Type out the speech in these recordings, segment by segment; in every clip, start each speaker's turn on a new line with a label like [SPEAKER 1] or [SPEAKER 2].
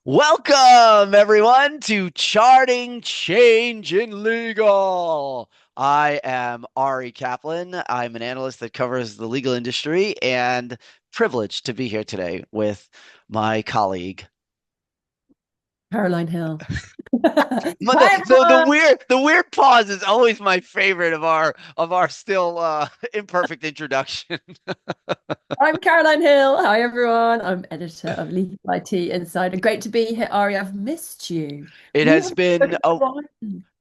[SPEAKER 1] Welcome, everyone, to Charting Change in Legal. I am Ari Kaplan. I'm an analyst that covers the legal industry and privileged to be here today with my colleague.
[SPEAKER 2] Caroline Hill.
[SPEAKER 1] The,
[SPEAKER 2] Hi
[SPEAKER 1] the
[SPEAKER 2] everyone.
[SPEAKER 1] weird pause is always my favorite of our still imperfect introduction.
[SPEAKER 2] I'm Caroline Hill. Hi everyone. I'm editor of Legal IT Insider. Great to be here, Ari. I've missed you.
[SPEAKER 1] It
[SPEAKER 2] We
[SPEAKER 1] has
[SPEAKER 2] haven't
[SPEAKER 1] been
[SPEAKER 2] spoken
[SPEAKER 1] a
[SPEAKER 2] for a while.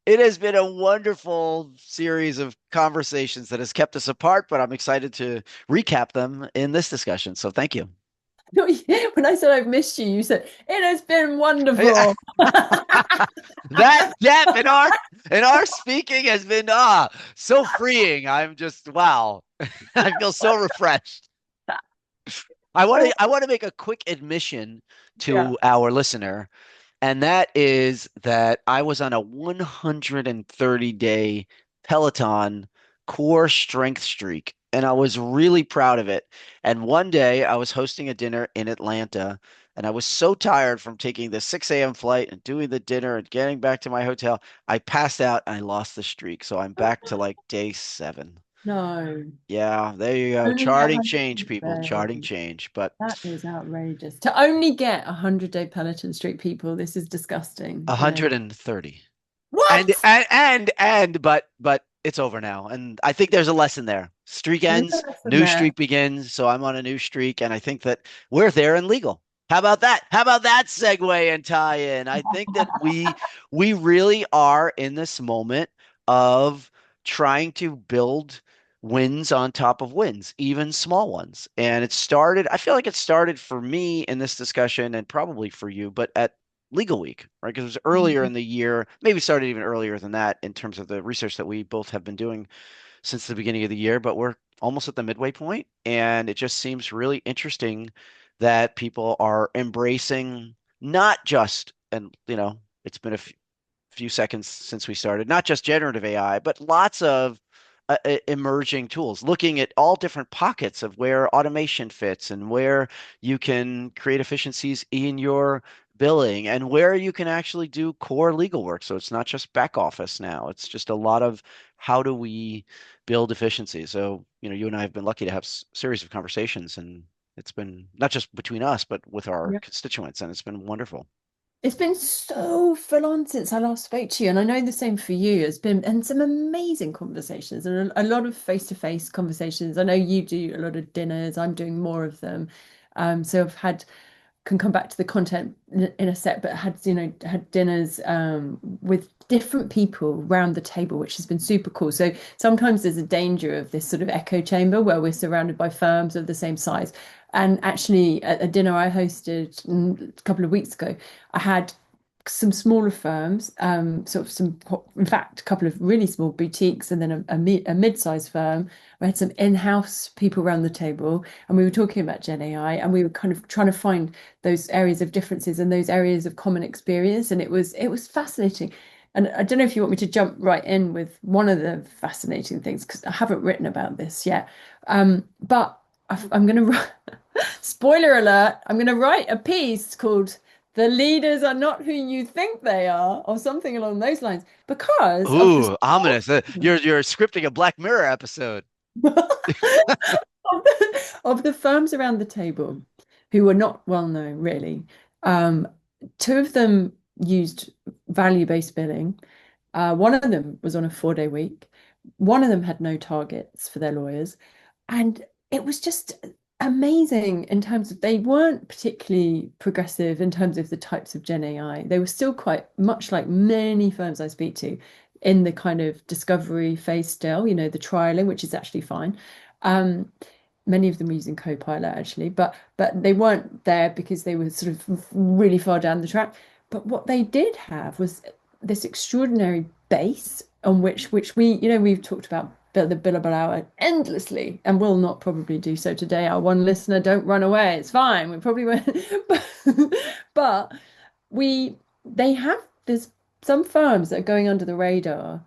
[SPEAKER 1] It has been a wonderful series of conversations that has kept us apart, but I'm excited to recap them in this discussion. So thank you.
[SPEAKER 2] When I said I've missed you, you said it has been
[SPEAKER 1] That
[SPEAKER 2] wonderful.
[SPEAKER 1] gap in our speaking has been so freeing. I'm just wow. I feel so refreshed. I want to make a quick admission
[SPEAKER 2] Yeah.
[SPEAKER 1] to our listener, and that is that I was on a 130-day Peloton core strength streak, and I was really proud of it. And one day I was hosting a dinner in Atlanta, and I was so tired from taking the 6 a.m. flight and doing the dinner and getting back to my hotel, I passed out and I lost the streak. So I'm back to like day 7.
[SPEAKER 2] No,
[SPEAKER 1] Yeah, there you go.
[SPEAKER 2] only
[SPEAKER 1] Charting change,
[SPEAKER 2] 100
[SPEAKER 1] people. Charting
[SPEAKER 2] days.
[SPEAKER 1] change. But
[SPEAKER 2] That is outrageous. To only get a 100-day Peloton streak, people, this is disgusting.
[SPEAKER 1] 130. And
[SPEAKER 2] What?
[SPEAKER 1] and but it's over now. And I think there's a lesson there. Streak
[SPEAKER 2] There's a
[SPEAKER 1] ends,
[SPEAKER 2] lesson
[SPEAKER 1] new
[SPEAKER 2] there.
[SPEAKER 1] streak begins. So I'm on a new streak, and I think that we're there and legal. How about that? How about that segue and tie in? I think that we really are in this moment of trying to build wins on top of wins, even small ones. And it started, I feel like it started for me in this discussion and probably for you, but at Legal Week, right? Because it was earlier in the year, maybe started even earlier than that in terms of the research that we both have been doing since the beginning of the year, but we're almost at the midway point, and it just seems really interesting that people are embracing not just, and it's been a few seconds since we started, not just generative AI, but lots of emerging tools, looking at all different pockets of where automation fits and where you can create efficiencies in your billing and where you can actually do core legal work. So it's not just back office now. It's just a lot of how do we build efficiency. So, you and I have been lucky to have series of conversations, and it's been not just between us, but with our
[SPEAKER 2] Yeah.
[SPEAKER 1] constituents, and it's been wonderful.
[SPEAKER 2] It's been so full on since I last spoke to you, and I know the same for you. It's been and some amazing conversations and a lot of face-to-face conversations. I know you do a lot of dinners. I'm doing more of them. So I've had can come back to the content in a sec, but had had dinners with different people around the table, which has been super cool. So sometimes there's a danger of this sort of echo chamber where we're surrounded by firms of the same size. And actually, at a dinner I hosted a couple of weeks ago, I had some smaller firms, sort of some, in fact, a couple of really small boutiques, and then a mid-sized firm. We had some in-house people around the table, and we were talking about Gen AI, and we were kind of trying to find those areas of differences and those areas of common experience, and it was fascinating. And I don't know if you want me to jump right in with one of the fascinating things because I haven't written about this yet, but I'm going to spoiler alert, I'm going to write a piece called "The Leaders Are Not Who You Think They Are" or something along those lines because of the
[SPEAKER 1] Ooh, ominous. You're scripting a Black Mirror episode.
[SPEAKER 2] of the firms around the table who were not well known, really. Um, Two of them used value-based billing. One of them was on a 4-day week. One of them had no targets for their lawyers. And it was just amazing in terms of they weren't particularly progressive in terms of the types of Gen AI. They were still quite much like many firms I speak to in the kind of discovery phase still, the trialing, which is actually fine. Um, Many of them were using Copilot actually, but they weren't there because they were sort of really far down the track. But what they did have was this extraordinary base on which we've talked about the billable hour endlessly and will not probably do so today. Our one listener, don't run away. It's fine. We probably won't. but, but we they have there's some firms that are going under the radar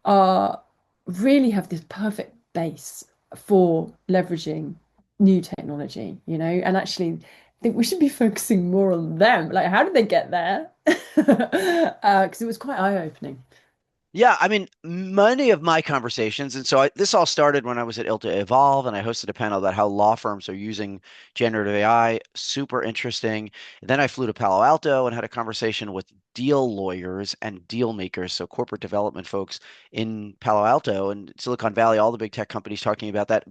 [SPEAKER 2] are really have this perfect base for leveraging new technology, and actually think we should be focusing more on them. Like, how did they get there? Because it was quite eye-opening.
[SPEAKER 1] Yeah, I mean, many of my conversations, and so this all started when I was at ILTA Evolve, and I hosted a panel about how law firms are using generative AI. Super interesting. Then I flew to Palo Alto and had a conversation with deal lawyers and deal makers, so corporate development folks in Palo Alto and Silicon Valley, all the big tech companies talking about that.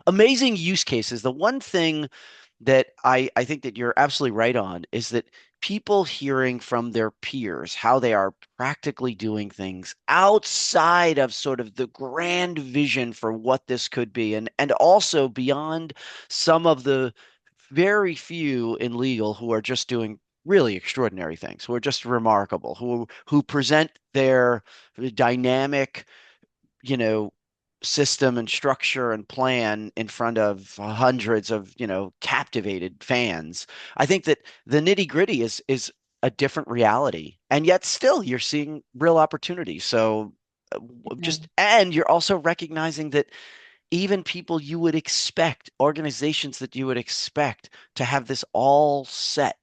[SPEAKER 1] Amazing use cases. The one thing that I think that you're absolutely right on is that people hearing from their peers how they are practically doing things outside of sort of the grand vision for what this could be, and also beyond some of the very few in legal who are just doing really extraordinary things, who are just remarkable, who present their dynamic, you know, system and structure and plan in front of hundreds of, captivated fans. I think that the nitty-gritty is a different reality. And yet still you're seeing real opportunity. So
[SPEAKER 2] Yeah.
[SPEAKER 1] just and you're also recognizing that even people you would expect, organizations that you would expect to have this all set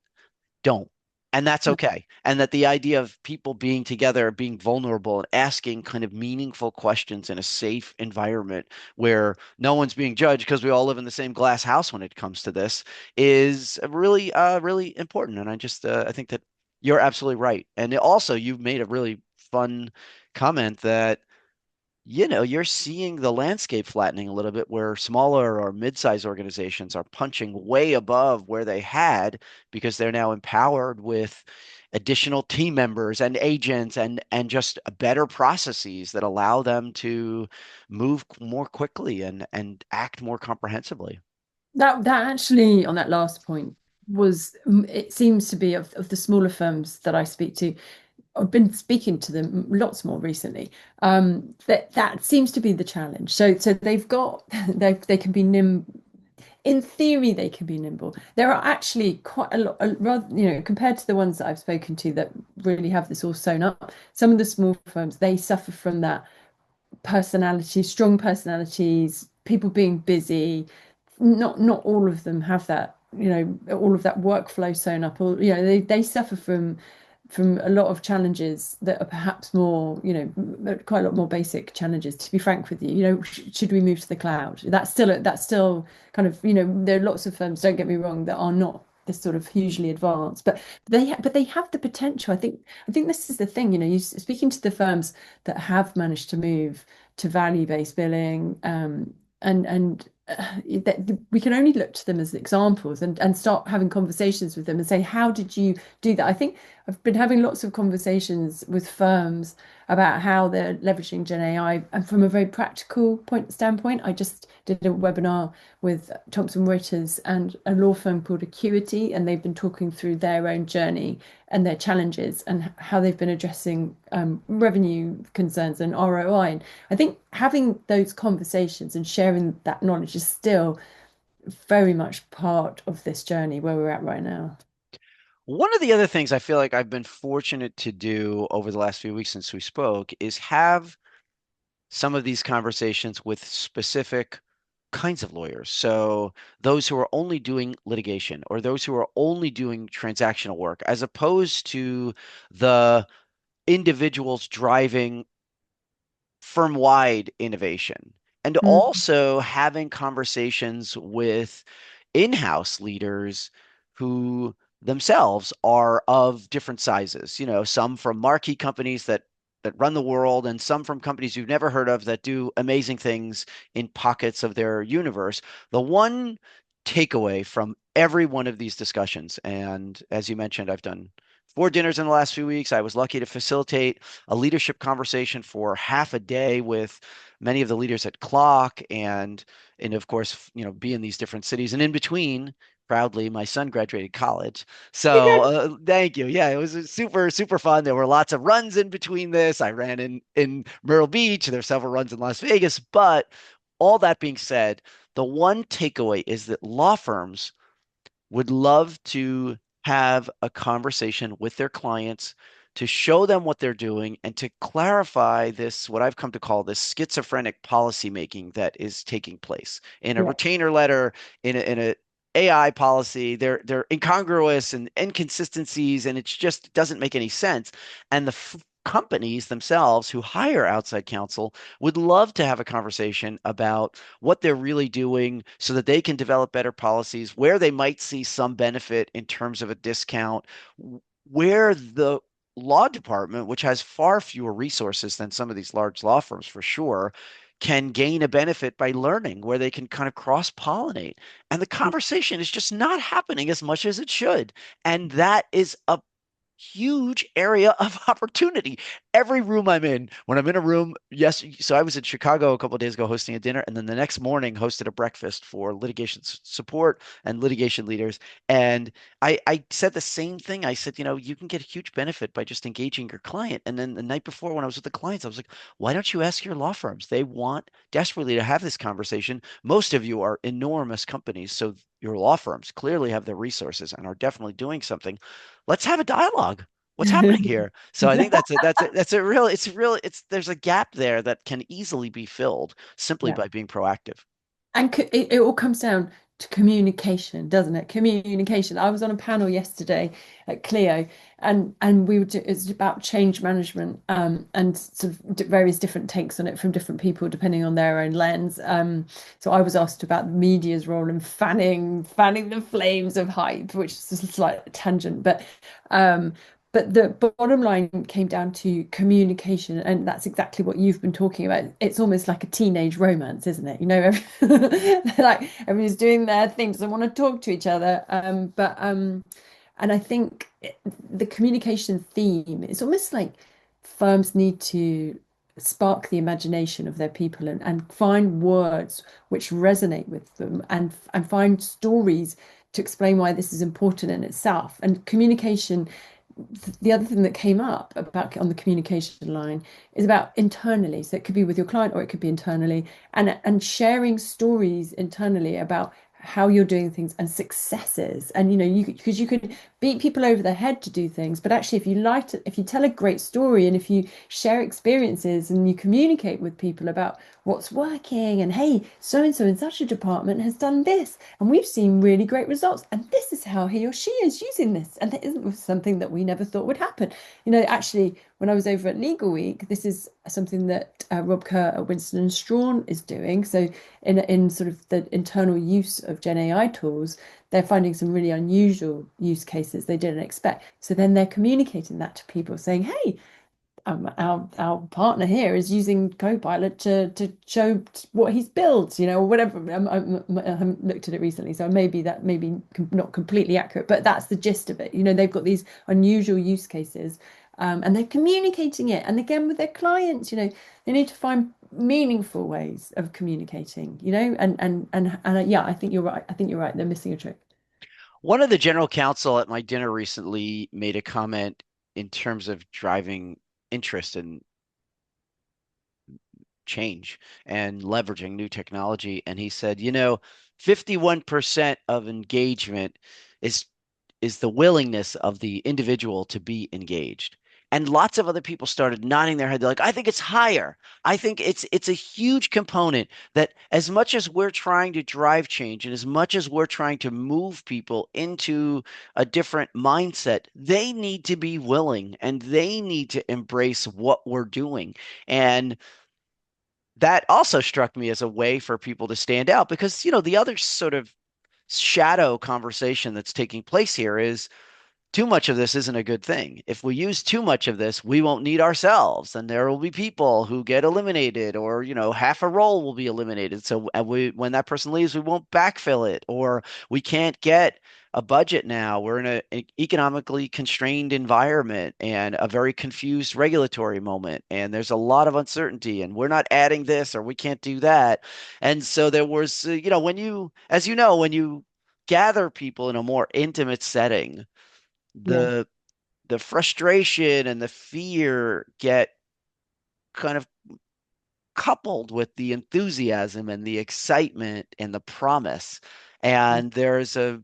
[SPEAKER 1] don't. And that's okay. And that the idea of people being together, being vulnerable, and asking kind of meaningful questions in a safe environment where no one's being judged because we all live in the same glass house when it comes to this is really, really important. And I think that you're absolutely right. And also, you've made a really fun comment that you're seeing the landscape flattening a little bit where smaller or mid-sized organizations are punching way above where they had because they're now empowered with additional team members and agents and just better processes that allow them to move more quickly and act more comprehensively.
[SPEAKER 2] That actually, on that last point, was it seems to be of the smaller firms that I speak to. I've been speaking to them lots more recently. That seems to be the challenge. So they've got they can be in theory they can be nimble. There are actually quite a lot, rather, compared to the ones that I've spoken to that really have this all sewn up. Some of the small firms, they suffer from that personality, strong personalities, people being busy. Not all of them have that, all of that workflow sewn up, or they suffer from a lot of challenges that are perhaps more, quite a lot more basic challenges. To be frank with you, should we move to the cloud? That's still kind of, there are lots of firms, don't get me wrong, that are not this sort of hugely advanced, but they have the potential. I think this is the thing, you speaking to the firms that have managed to move to value-based billing, that we can only look to them as examples and start having conversations with them and say, how did you do that? I think I've been having lots of conversations with firms about how they're leveraging Gen AI, and from a very practical standpoint. I just did a webinar with Thomson Reuters and a law firm called Acuity, and they've been talking through their own journey and their challenges and how they've been addressing revenue concerns and ROI. And I think having those conversations and sharing that knowledge is still very much part of this journey where we're at right now.
[SPEAKER 1] One of the other things I feel like I've been fortunate to do over the last few weeks since we spoke is have some of these conversations with specific kinds of lawyers. So those who are only doing litigation or those who are only doing transactional work, as opposed to the individuals driving firm-wide innovation, and
[SPEAKER 2] Mm.
[SPEAKER 1] also having conversations with in-house leaders who themselves are of different sizes, some from marquee companies that run the world and some from companies you've never heard of that do amazing things in pockets of their universe. The one takeaway from every one of these discussions, and as you mentioned, I've done 4 dinners in the last few weeks. I was lucky to facilitate a leadership conversation for half a day with many of the leaders at Clock and of course, be in these different cities. And in between, proudly, my son graduated college. So thank you. Yeah, it was super, super fun. There were lots of runs in between this. I ran in Myrtle Beach. There are several runs in Las Vegas. But all that being said, the one takeaway is that law firms would love to have a conversation with their clients to show them what they're doing and to clarify this, what I've come to call this schizophrenic policymaking that is taking place in a
[SPEAKER 2] Yeah.
[SPEAKER 1] retainer letter, in a AI policy, they're incongruous and inconsistencies, and it's just it doesn't make any sense. And the companies themselves who hire outside counsel would love to have a conversation about what they're really doing so that they can develop better policies, where they might see some benefit in terms of a discount, where the law department, which has far fewer resources than some of these large law firms for sure, can gain a benefit by learning, where they can kind of cross pollinate. And the conversation is just not happening as much as it should. And that is a huge area of opportunity. Every room I'm in, when I'm in a room, yes. So I was in Chicago a couple of days ago hosting a dinner, and then the next morning hosted a breakfast for litigation support and litigation leaders. And I said the same thing. I said, you can get a huge benefit by just engaging your client. And then the night before, when I was with the clients, I was like, why don't you ask your law firms? They want desperately to have this conversation. Most of you are enormous companies, so your law firms clearly have the resources and are definitely doing something. Let's have a dialogue. What's happening here? So I think it's there's a gap there that can easily be filled simply
[SPEAKER 2] Yeah.
[SPEAKER 1] by being proactive.
[SPEAKER 2] And it all comes down to communication, doesn't it? Communication. I was on a panel yesterday at Clio, and it's about change management, and sort of various different takes on it from different people depending on their own lens. So I was asked about the media's role in fanning the flames of hype, which is a slight tangent, um, but the bottom line came down to communication, and that's exactly what you've been talking about. It's almost like a teenage romance, isn't it? Like everybody's doing their thing, doesn't want to talk to each other. And I think the communication theme, it's almost like firms need to spark the imagination of their people and find words which resonate with them and find stories to explain why this is important in itself. And communication, the other thing that came up about on the communication line is about internally. So it could be with your client or it could be internally, and sharing stories internally about how you're doing things and successes. And you because you could beat people over the head to do things, but actually if you tell a great story and if you share experiences and you communicate with people about what's working, and hey, so and so in such a department has done this and we've seen really great results, and this is how he or she is using this, and that isn't something that we never thought would happen. Actually, when I was over at Legal Week, this is something that Rob Kerr at Winston and Strawn is doing. So in sort of the internal use of Gen AI tools, they're finding some really unusual use cases they didn't expect. So then they're communicating that to people, saying, "Hey, our partner here is using Copilot to show what he's built, or whatever." I haven't looked at it recently, so maybe that maybe not completely accurate, but that's the gist of it. They've got these unusual use cases, and they're communicating it. And again, with their clients, they need to find meaningful ways of communicating, yeah, I think you're right. I think you're right. They're missing a trick.
[SPEAKER 1] One of the general counsel at my dinner recently made a comment in terms of driving interest in change and leveraging new technology. And he said, 51% of engagement is is the willingness of the individual to be engaged. And lots of other people started nodding their head. They're like, I think it's higher. I think it's a huge component that as much as we're trying to drive change and as much as we're trying to move people into a different mindset, they need to be willing and they need to embrace what we're doing. And that also struck me as a way for people to stand out because, the other sort of shadow conversation that's taking place here is too much of this isn't a good thing. If we use too much of this, we won't need ourselves, and there will be people who get eliminated, or half a role will be eliminated. So when that person leaves, we won't backfill it, or we can't get a budget now. We're in an economically constrained environment and a very confused regulatory moment, and there's a lot of uncertainty, and we're not adding this, or we can't do that. And so there was, when you gather people in a more intimate setting,
[SPEAKER 2] Yeah,
[SPEAKER 1] the the frustration and the fear get kind of coupled with the enthusiasm and the excitement and the promise. And there's a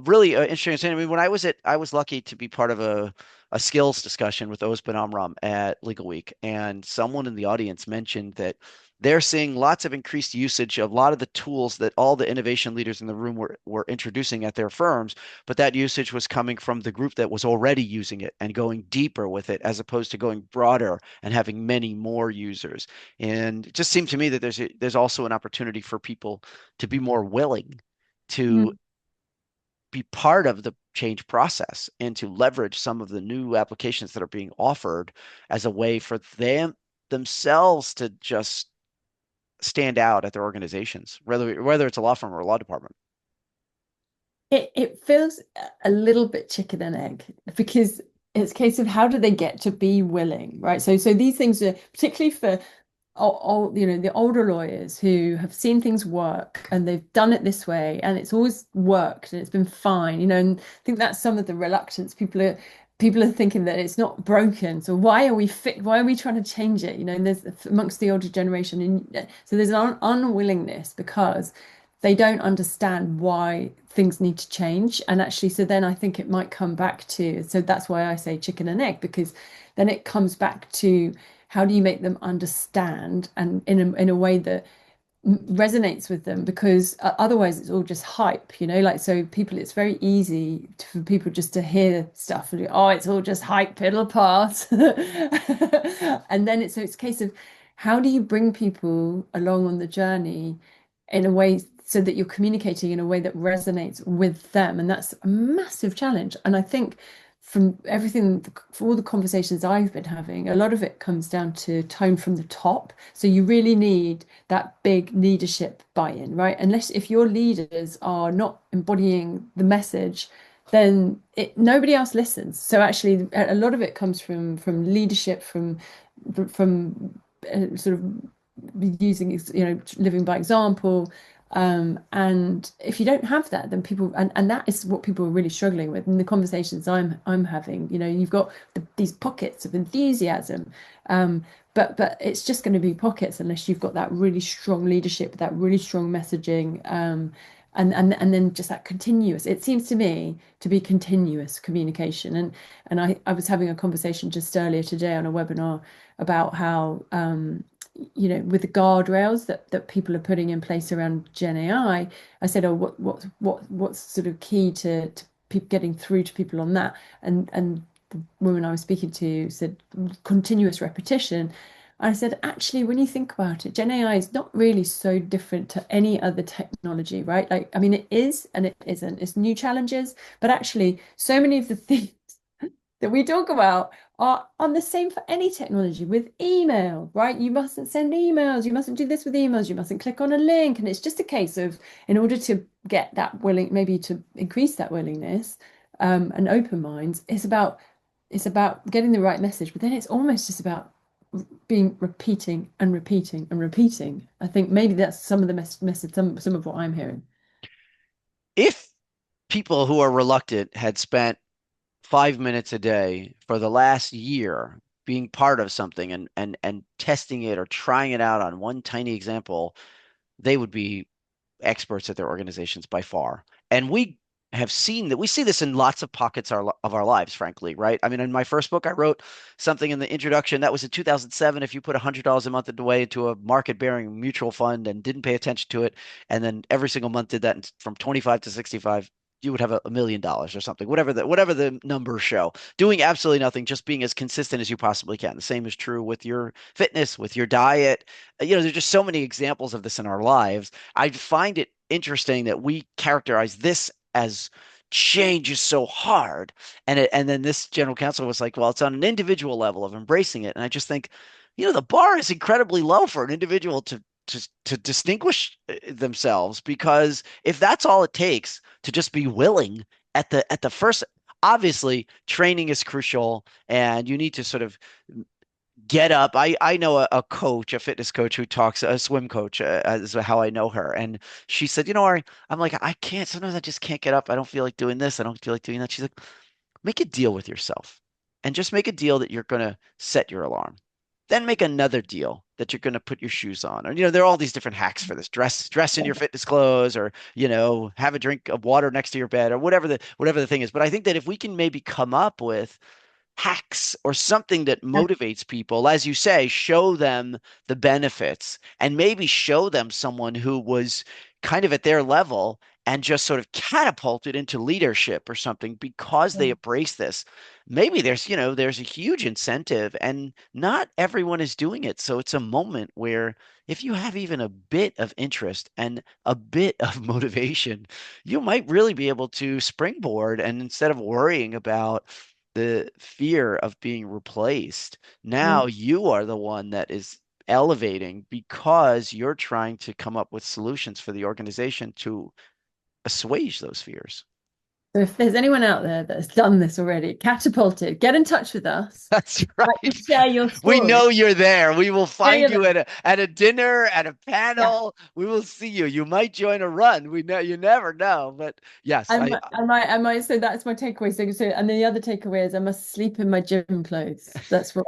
[SPEAKER 1] really interesting thing. I mean, I was lucky to be part of a skills discussion with Osman Amram at Legal Week, and someone in the audience mentioned that they're seeing lots of increased usage of a lot of the tools that all the innovation leaders in the room were introducing at their firms, but that usage was coming from the group that was already using it and going deeper with it as opposed to going broader and having many more users. And it just seemed to me that there's also an opportunity for people to be more willing to
[SPEAKER 2] Mm.
[SPEAKER 1] be part of the change process and to leverage some of the new applications that are being offered as a way for them themselves to just stand out at their organizations, whether it's a law firm or a law department.
[SPEAKER 2] It feels a little bit chicken and egg because it's a case of how do they get to be willing, right? So these things are particularly for you know, the older lawyers who have seen things work and they've done it this way and it's always worked and it's been fine, you know, and I think that's some of the reluctance. People are thinking that it's not broken. So why are we trying to change it? You know, and there's amongst the older generation and so there's an unwillingness because they don't understand why things need to change. And actually, so then I think it might come back to, so that's why I say chicken and egg, because then it comes back to how do you make them understand and in a way that resonates with them because otherwise it's all just hype, you know, like so people it's very easy for people just to hear stuff and oh it's all just hype, it'll pass. And then it's a case of how do you bring people along on the journey in a way so that you're communicating in a way that resonates with them, and that's a massive challenge. And I think from everything, for all the conversations I've been having, a lot of it comes down to tone from the top. So you really need that big leadership buy-in, right? Unless if your leaders are not embodying the message, then nobody else listens. So actually, a lot of it comes from leadership, from sort of using, you know, living by example. And if you don't have that, then people and that is what people are really struggling with in the conversations I'm having. You know, you've got these pockets of enthusiasm, but it's just going to be pockets unless you've got that really strong leadership, that really strong messaging, and then just that continuous. It seems to me to be continuous communication. And I was having a conversation just earlier today on a webinar about how you know, with the guardrails that people are putting in place around Gen AI, I said, oh, what's sort of key to getting through to people on that? And the woman I was speaking to said continuous repetition. I said, actually, when you think about it, Gen AI is not really so different to any other technology, right? Like, I mean, it is and it isn't. It's new challenges, but actually, so many of the things that we talk about are the same for any technology with email, right? You mustn't send emails, you mustn't do this with emails, you mustn't click on a link. And it's just a case of, in order to get that willing, maybe to increase that willingness and open minds, it's about getting the right message, but then it's almost just about being repeating and repeating and repeating. I think maybe that's some of the message, some of what I'm hearing.
[SPEAKER 1] If people who are reluctant had spent 5 minutes a day for the last year being part of something and testing it or trying it out on one tiny example, they would be experts at their organizations by far. And we have seen that we see this in lots of pockets of our lives, frankly, right? I mean, in my first book, I wrote something in the introduction that was in 2007. If you put $100 a month away into a market bearing mutual fund and didn't pay attention to it, and then every single month did that from 25 to 65, you would have $1 million or something, whatever the numbers show. Doing absolutely nothing, just being as consistent as you possibly can. The same is true with your fitness, with your diet. You know, there's just so many examples of this in our lives. I find it interesting that we characterize this as change is so hard. And then this general counsel was like, well, it's on an individual level of embracing it. And I just think, you know, the bar is incredibly low for an individual to distinguish themselves, because if that's all it takes to just be willing at the first, obviously training is crucial and you need to sort of get up. I know a coach, a fitness coach who talks, a swim coach, is how I know her. And she said, you know, Ari, I'm like, I can't, sometimes I just can't get up. I don't feel like doing this. I don't feel like doing that. She's like, make a deal with yourself and just make a deal that you're going to set your alarm. Then make another deal that you're going to put your shoes on. Or, you know, there are all these different hacks for this. Dress in your fitness clothes, or, you know, have a drink of water next to your bed, or whatever the thing is. But I think that if we can maybe come up with hacks or something that
[SPEAKER 2] Yeah.
[SPEAKER 1] motivates people, as you say, show them the benefits and maybe show them someone who was kind of at their level and just sort of catapulted into leadership or something because they embrace this. Maybe there's a huge incentive and not everyone is doing it. So it's a moment where if you have even a bit of interest and a bit of motivation, you might really be able to springboard. And instead of worrying about the fear of being replaced,
[SPEAKER 2] Mm.
[SPEAKER 1] now you are the one that is elevating because you're trying to come up with solutions for the organization to assuage those fears.
[SPEAKER 2] So if there's anyone out there that has done this already, catapulted, get in touch with us.
[SPEAKER 1] That's
[SPEAKER 2] Like to
[SPEAKER 1] right.
[SPEAKER 2] share your
[SPEAKER 1] We
[SPEAKER 2] story.
[SPEAKER 1] know you're there. We will
[SPEAKER 2] Yeah,
[SPEAKER 1] find
[SPEAKER 2] you're
[SPEAKER 1] you
[SPEAKER 2] there.
[SPEAKER 1] at a dinner, at a
[SPEAKER 2] Yeah.
[SPEAKER 1] panel. We will see you. You might join a run. We know you never know. But yes,
[SPEAKER 2] I might. So that's my takeaway. And then the other takeaway is I must sleep in my gym clothes. That's what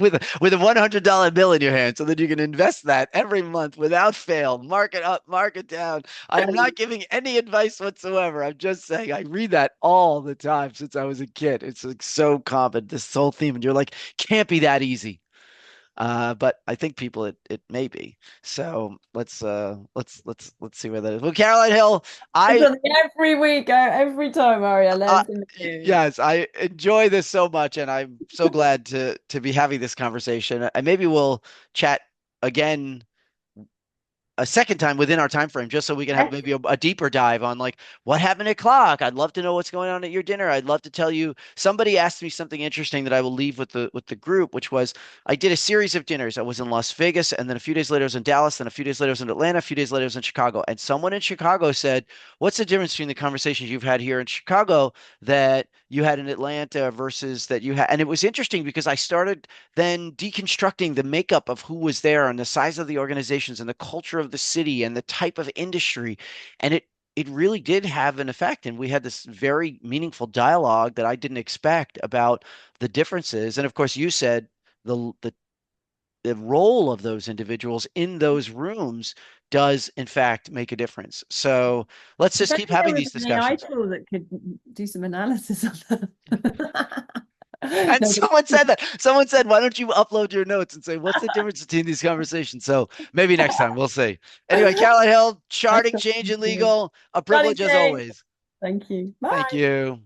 [SPEAKER 1] with a $100 bill in your hand so that you can invest that every month without fail. Mark it up, mark it down. I am not giving any advice whatsoever. I'm just saying I read that all the time since I was a kid. It's like so common, this whole theme, and you're like, can't be that easy. But I think people it may be. So let's see where that is. Well, Caroline Hill,
[SPEAKER 2] it's
[SPEAKER 1] I
[SPEAKER 2] something every week, every time, Ari, I
[SPEAKER 1] uh,
[SPEAKER 2] learn something new.
[SPEAKER 1] yes, I enjoy this so much, and I'm so glad to be having this conversation. And maybe we'll chat again a second time within our time frame, just so we can have maybe a deeper dive on like what happened at Clock. I'd love to know what's going on at your dinner. I'd love to tell you. Somebody asked me something interesting that I will leave with the group, which was I did a series of dinners. I was in Las Vegas, and then a few days later I was in Dallas, then a few days later I was in Atlanta, a few days later I was in Chicago. And someone in Chicago said, "What's the difference between the conversations you've had here in Chicago that you had in Atlanta versus that you had?" And it was interesting because I started then deconstructing the makeup of who was there and the size of the organizations and the culture of the city and the type of industry. And it really did have an effect. And we had this very meaningful dialogue that I didn't expect about the differences. And of course, you said the role of those individuals in those rooms does in fact make a difference. So let's
[SPEAKER 2] If
[SPEAKER 1] just keep
[SPEAKER 2] only there
[SPEAKER 1] having
[SPEAKER 2] was
[SPEAKER 1] these
[SPEAKER 2] an AI
[SPEAKER 1] discussions.
[SPEAKER 2] tool that could do some analysis of that.
[SPEAKER 1] And
[SPEAKER 2] No,
[SPEAKER 1] someone said that. Someone said, "Why don't you upload your notes and say what's the difference between these conversations?" So maybe next time we'll see. Anyway, Caroline Hill,
[SPEAKER 2] nice
[SPEAKER 1] charting
[SPEAKER 2] talking
[SPEAKER 1] change
[SPEAKER 2] to
[SPEAKER 1] and
[SPEAKER 2] you.
[SPEAKER 1] legal, a
[SPEAKER 2] Johnny
[SPEAKER 1] privilege as
[SPEAKER 2] J.
[SPEAKER 1] always.
[SPEAKER 2] Thank you.
[SPEAKER 1] Thank
[SPEAKER 2] Bye.
[SPEAKER 1] you.